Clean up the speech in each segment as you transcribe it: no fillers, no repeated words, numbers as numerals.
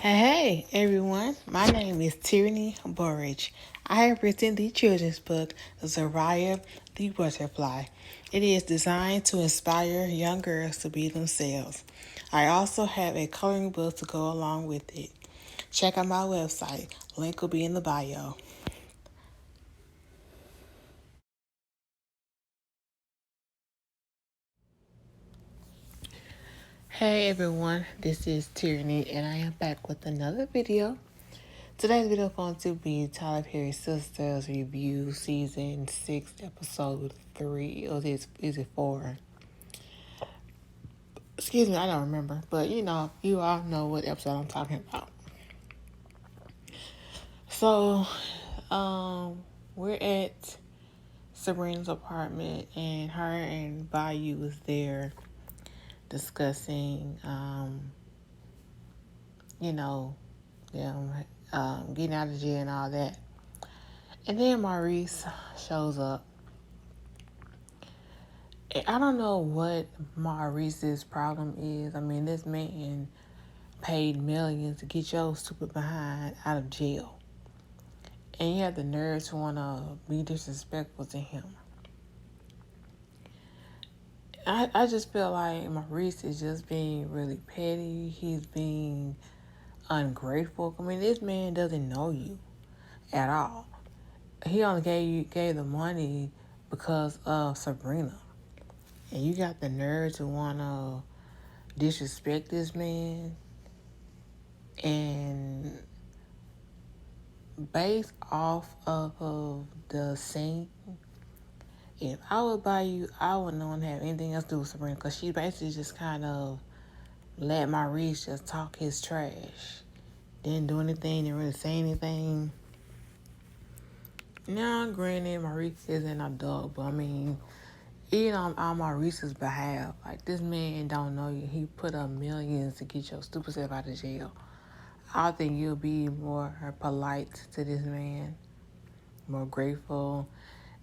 Hey everyone, my name is Tierney Burridge. I have written the children's book, Zariah the Butterfly. It is designed to inspire young girls to be themselves. I also have a coloring book to go along with it. Check out my website, link will be in the bio. Hey everyone, this is Tierney and I am back with another video. Today's video is going to be Tyler Perry Sistas review season 6 episode 3 or is it 4? Excuse me, I don't remember, but you all know what episode I'm talking about. So, we're at Sabrina's apartment and her and Bayou was there discussing you know, them getting out of jail and all that. And then Maurice shows up. I don't know what Maurice's problem is. I mean, this man paid millions to get your stupid behind out of jail. And you have the nerve to want to be disrespectful to him. I just feel like Maurice is just being really petty. He's being ungrateful. I mean, this man doesn't know you at all. He only gave the money because of Sabrina. And you got the nerve to want to disrespect this man. And based off of the scene, if I would buy you, I wouldn't want to have anything else to do with Sabrina because she basically just kind of let Maurice just talk his trash. Didn't do anything, didn't really say anything. Now, granted, Maurice isn't an adult, but I mean, even on Maurice's behalf, like this man don't know you. He put up millions to get your stupid self out of jail. I think you'll be more polite to this man, more grateful.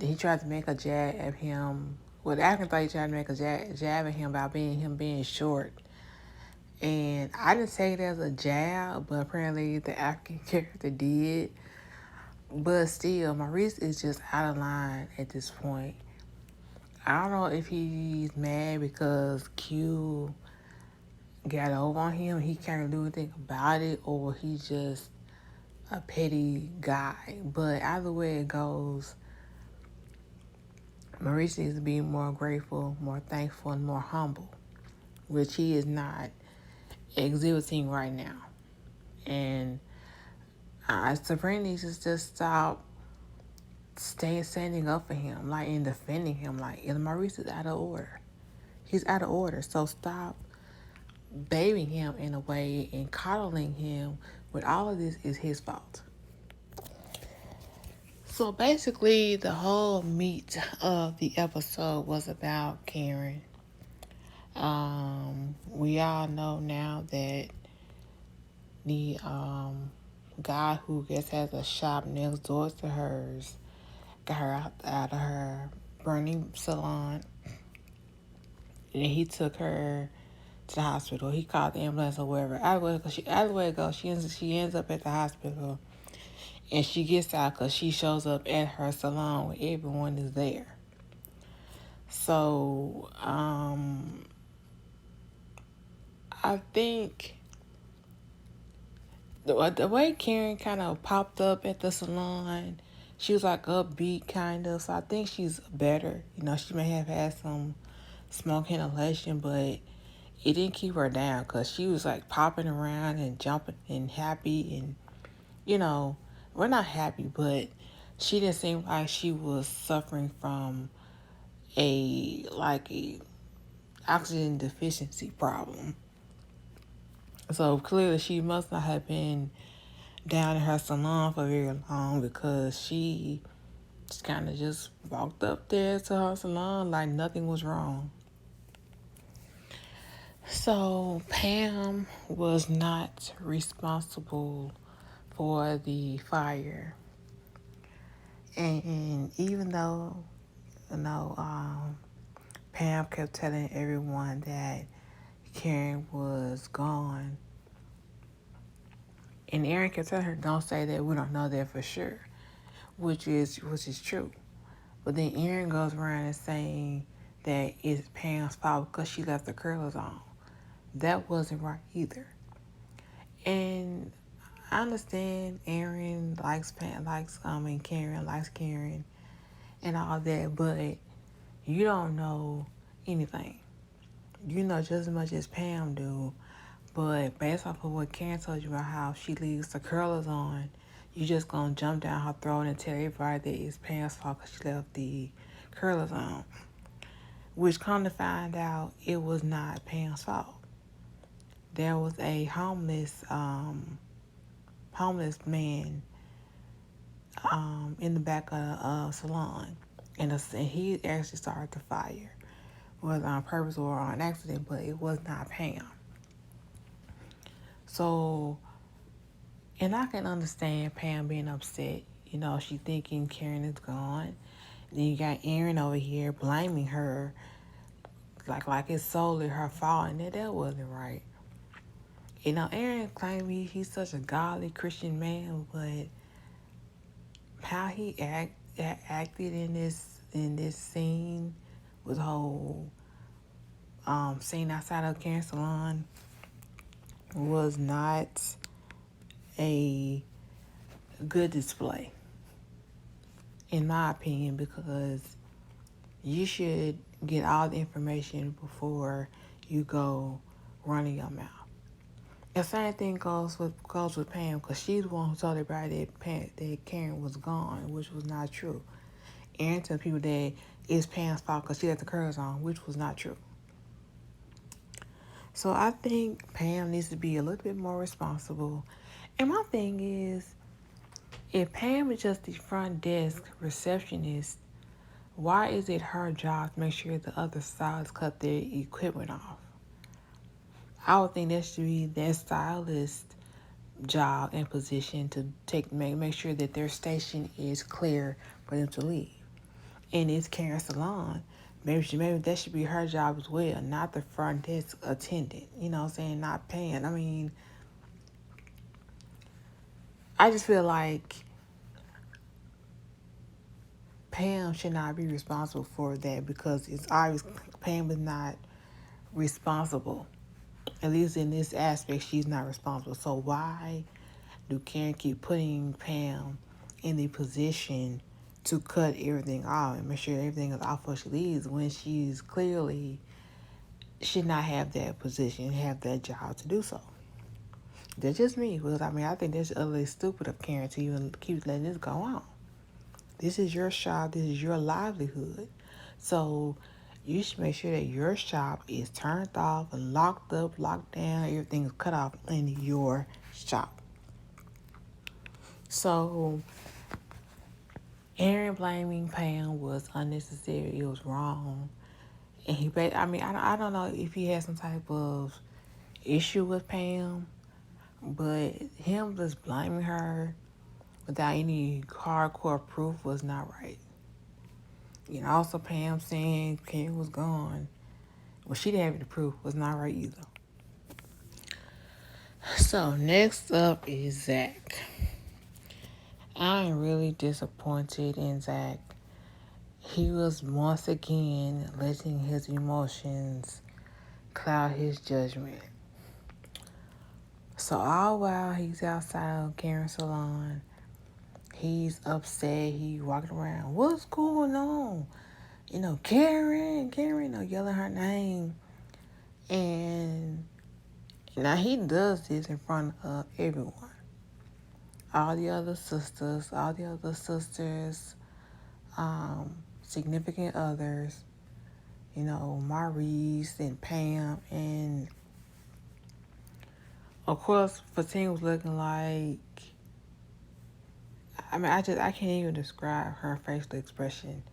He tried to make a jab at him. Well, the acting thought he tried to make a jab at him about being short. And I didn't say it as a jab, but apparently the acting character did. But still, Maurice is just out of line at this point. I don't know if he's mad because Q got over on him. He can't do anything about it, or he's just a petty guy. But either way it goes, Maurice needs to be more grateful, more thankful, and more humble, which he is not exhibiting right now. And Sabrina needs to just stop standing up for him, like, and defending him. Like, Maurice is out of order. He's out of order. So stop babying him in a way and coddling him when all of this is his fault. So basically, the whole meat of the episode was about Karen. We all know now that the guy who has a shop next door to hers got her out of her burning salon, and he took her to the hospital. He called the ambulance or wherever. Either way it goes, she ends up at the hospital, and she gets out because she shows up at her salon when everyone is there. So, I think the way Karen kind of popped up at the salon, she was like upbeat kind of. So I think she's better. She may have had some smoke inhalation, but it didn't keep her down because she was like popping around and jumping and happy and, we're not happy, but she didn't seem like she was suffering from a oxygen deficiency problem. So clearly she must not have been down in her salon for very long because she just kind of just walked up there to her salon like nothing was wrong. So Pam was not responsible for the fire. And even though, Pam kept telling everyone that Karen was gone, And Aaron kept telling her, don't say that, we don't know that for sure, which is true. But then Aaron goes around and saying that it's Pam's fault because she left the curlers on. That wasn't right either. And I understand Aaron likes Pam, Karen likes Karen and all that, but you don't know anything. You know just as much as Pam do, but based off of what Karen told you about how she leaves the curlers on, you just gonna jump down her throat and tell everybody that it's Pam's fault because she left the curlers on. Which, come to find out, it was not Pam's fault. There was a homeless man in the back of the salon, and he actually started the fire, whether on purpose or on accident, but it was not Pam. So, and I can understand Pam being upset. You know, she thinking Karen is gone. Then you got Aaron over here blaming her, like it's solely her fault, and that wasn't right. You know, Aaron claimed he's such a godly Christian man, but how he acted in this scene with the whole scene outside of Karen's salon was not a good display, in my opinion, because you should get all the information before you go running your mouth. The same thing goes with Pam, because she's the one who told everybody that Karen was gone, which was not true. Aaron told people that it's Pam's fault because she had the curls on, which was not true. So I think Pam needs to be a little bit more responsible. And my thing is, if Pam is just the front desk receptionist, why is it her job to make sure the other stylists cut their equipment off? I would think that should be that stylist job and position to make sure that their station is clear for them to leave. And it's Karen's salon. Maybe that should be her job as well, not the front desk attendant. You know what I'm saying? Not Pam. I mean, I just feel like Pam should not be responsible for that because it's obvious Pam is not responsible. At least in this aspect, she's not responsible. So why do Karen keep putting Pam in the position to cut everything off and make sure everything is off before she leaves when she's clearly should not have that position, have that job to do so? That's just me, because I think that's utterly stupid of Karen to even keep letting this go on. This is your shop, this is your livelihood. So you should make sure that your shop is turned off and locked up, locked down, everything is cut off in your shop. So Aaron blaming Pam was unnecessary. It was wrong. And I don't know if he had some type of issue with Pam, but him just blaming her without any hardcore proof was not right. You know, also Pam saying Karen was gone. Well, she didn't have any proof. Was not right either. So next up is Zach. I am really disappointed in Zach. He was once again letting his emotions cloud his judgment. So all while he's outside of Karen's salon, he's upset. He walking around. What's going on? You know, Karen, yelling her name. And now he does this in front of everyone. All the other sisters, significant others, you know, Maurice and Pam, and of course, Fatine was looking like, I can't even describe her facial expression,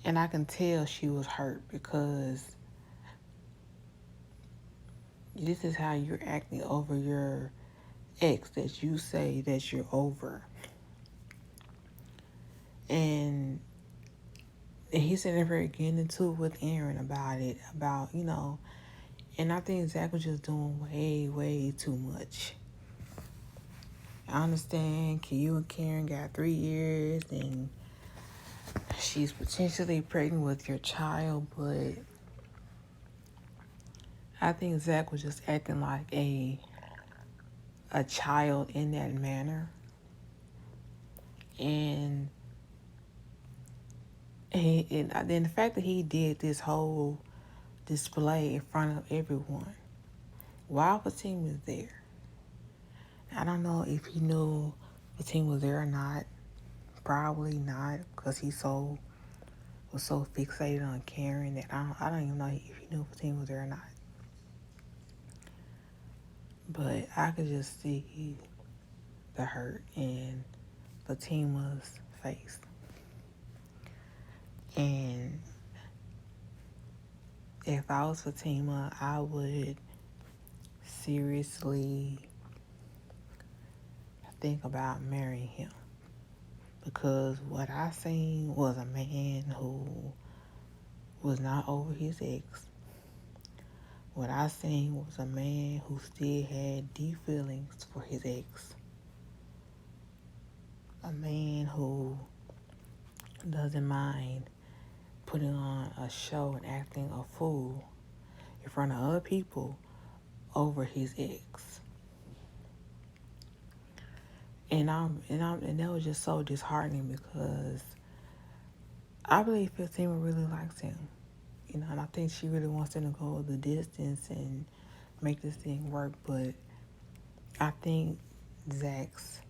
and I can tell she was hurt because this is how you're acting over your ex that you say that you're over. And he's sitting there getting into it with Aaron about, you know, and I think Zach was just doing way, way too much. I understand you and Karen got 3 years and she's potentially pregnant with your child, but I think Zach was just acting like a child in that manner. And then the fact that he did this whole display in front of everyone while Fatima was there. I don't know if he knew Fatima was there or not. Probably not, because was so fixated on Karen that I don't even know if he knew Fatima was there or not. But I could just see the hurt in Fatima's face. And if I was Fatima, I would seriously think about marrying him. Because what I seen was a man who was not over his ex. What I seen was a man who still had deep feelings for his ex. A man who doesn't mind putting on a show and acting a fool in front of other people over his ex. And that was just so disheartening because I believe Fatima really likes him. And I think she really wants him to go the distance and make this thing work. But I think Zach's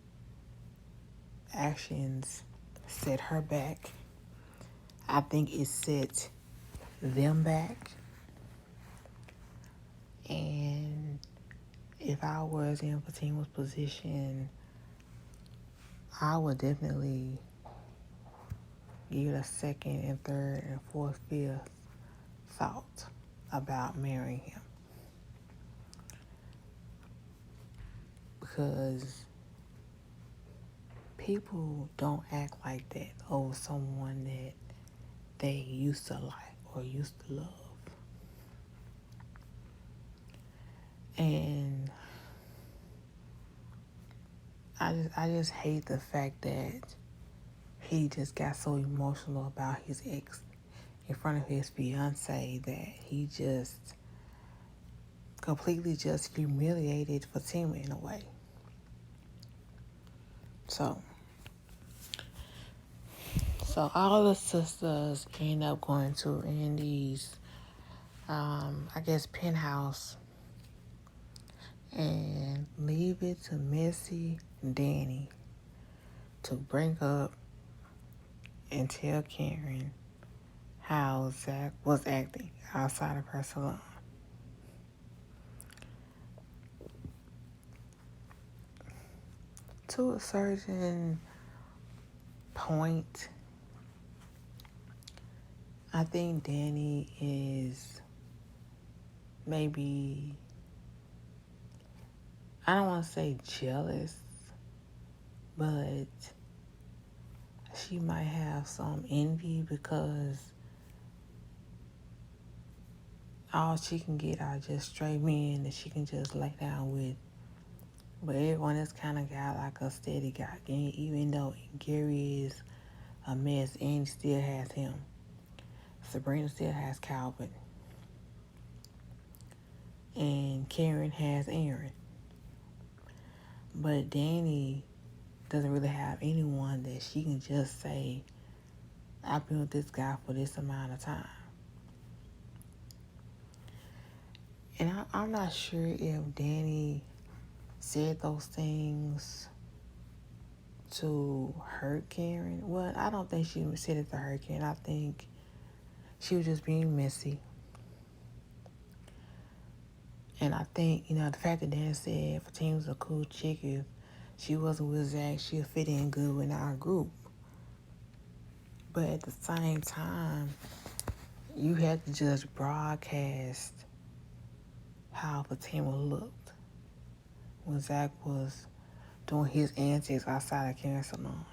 actions set her back. I think it set them back. And if I was in Fatima's position, I would definitely give it a second and third and fourth, fifth thought about marrying him. Because people don't act like that over someone that they used to like or used to love. And I just hate the fact that he just got so emotional about his ex in front of his fiance that he just completely just humiliated Fatima in a way. So all the sisters end up going to Andy's, I guess, penthouse and leave it to Missy and Danny to bring up and tell Karen how Zach was acting outside of her salon. To a certain point, I think Danny is maybe, I don't want to say jealous, but she might have some envy because all she can get are just straight men that she can just lay down with. But everyone else kind of got like a steady guy. Even though Gary is a mess, Andy still has him. Sabrina still has Calvin. And Karen has Aaron. But Danny doesn't really have anyone that she can just say, I've been with this guy for this amount of time. And I'm not sure if Danny said those things to hurt Karen. Well, I don't think she said it to hurt Karen. I think she was just being messy. And I think, the fact that Danny said Fatima's a cool chick, if she wasn't with Zach, she'll fit in good with our group. But at the same time, you had to just broadcast how Fatima looked when Zach was doing his antics outside of Karen's salon.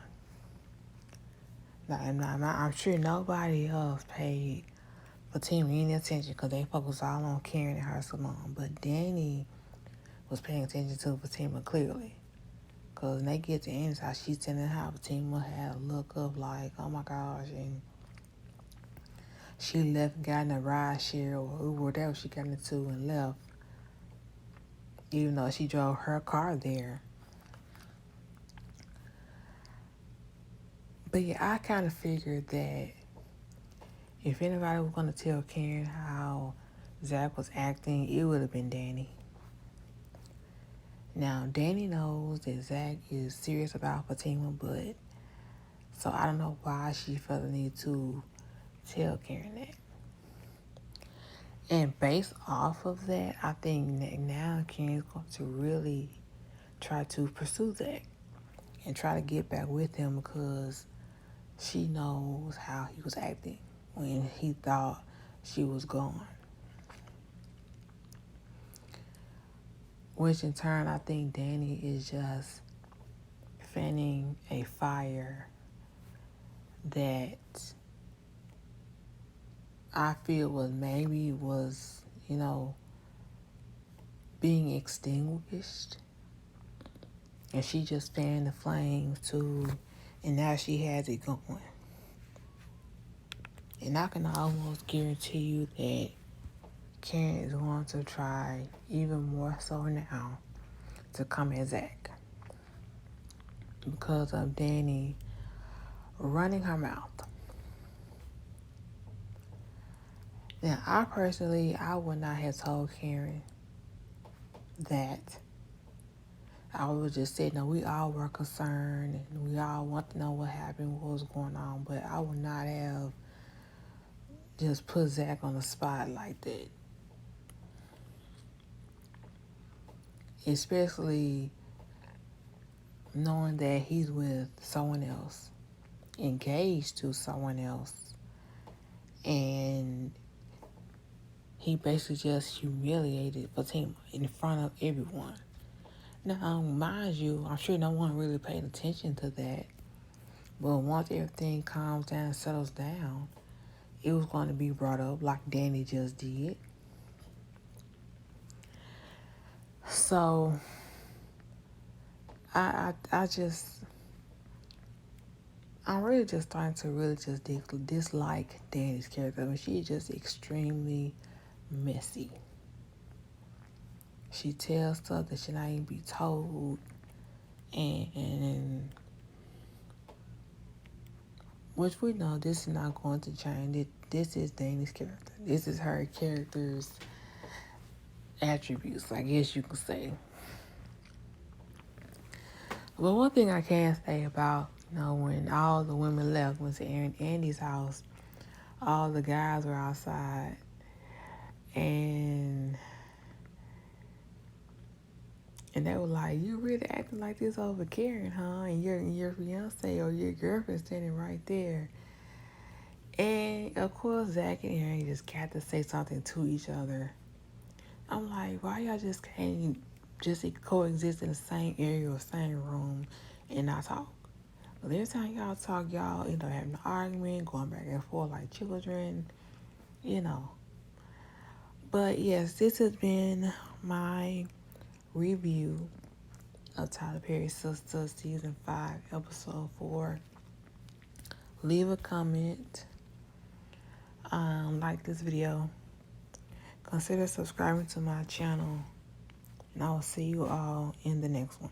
Now, I'm sure nobody else paid Fatima any attention because they focused all on Karen and her salon. But Danny was paying attention to Fatima clearly. Because when they get to Annie's house, she's telling how Fatima had a look of like, oh my gosh. And she left and got in a ride share or Uber, whatever she got into, and left. Even though she drove her car there. But yeah, I kind of figured that if anybody was going to tell Karen how Zach was acting, it would have been Danny. Now, Danny knows that Zach is serious about Fatima, but so I don't know why she felt the need to tell Karen that. And based off of that, I think that now Karen's going to really try to pursue Zach and try to get back with him because she knows how he was acting when he thought she was gone. Which in turn, I think Danny is just fanning a fire that I feel was, being extinguished. And she just fanned the flames too, and now she has it going. And I can almost guarantee you that Karen is going to try even more so now to come at Zach because of Danny running her mouth. Now, I would not have told Karen that. I would just say, no, we all were concerned and we all want to know what happened, what was going on, but I would not have just put Zach on the spot like that. Especially knowing that he's with someone else, engaged to someone else, and he basically just humiliated Fatima in front of everyone. Now, mind you, I'm sure no one really paid attention to that, but once everything calms down and settles down, it was going to be brought up like Danny just did. So, I'm really just starting to really just dislike Danny's character. I mean, she's just extremely messy. She tells stuff that should not even be told, and which we know this is not going to change. This is Danny's character. This is her character's attributes, I guess you could say. But one thing I can say about, when all the women left, went to Andy's house, all the guys were outside, and they were like, you really acting like this over Karen, huh? And your fiance or your girlfriend standing right there. And of course, Zach and Aaron just got to say something to each other. I'm like, why y'all just can't just coexist in the same area or same room and not talk? But every time y'all talk, y'all end up having an argument, going back and forth like children, But yes, this has been my review of Tyler Perry's Sistas Season 5, Episode 4. Leave a comment. Like this video. Consider subscribing to my channel. And I will see you all in the next one.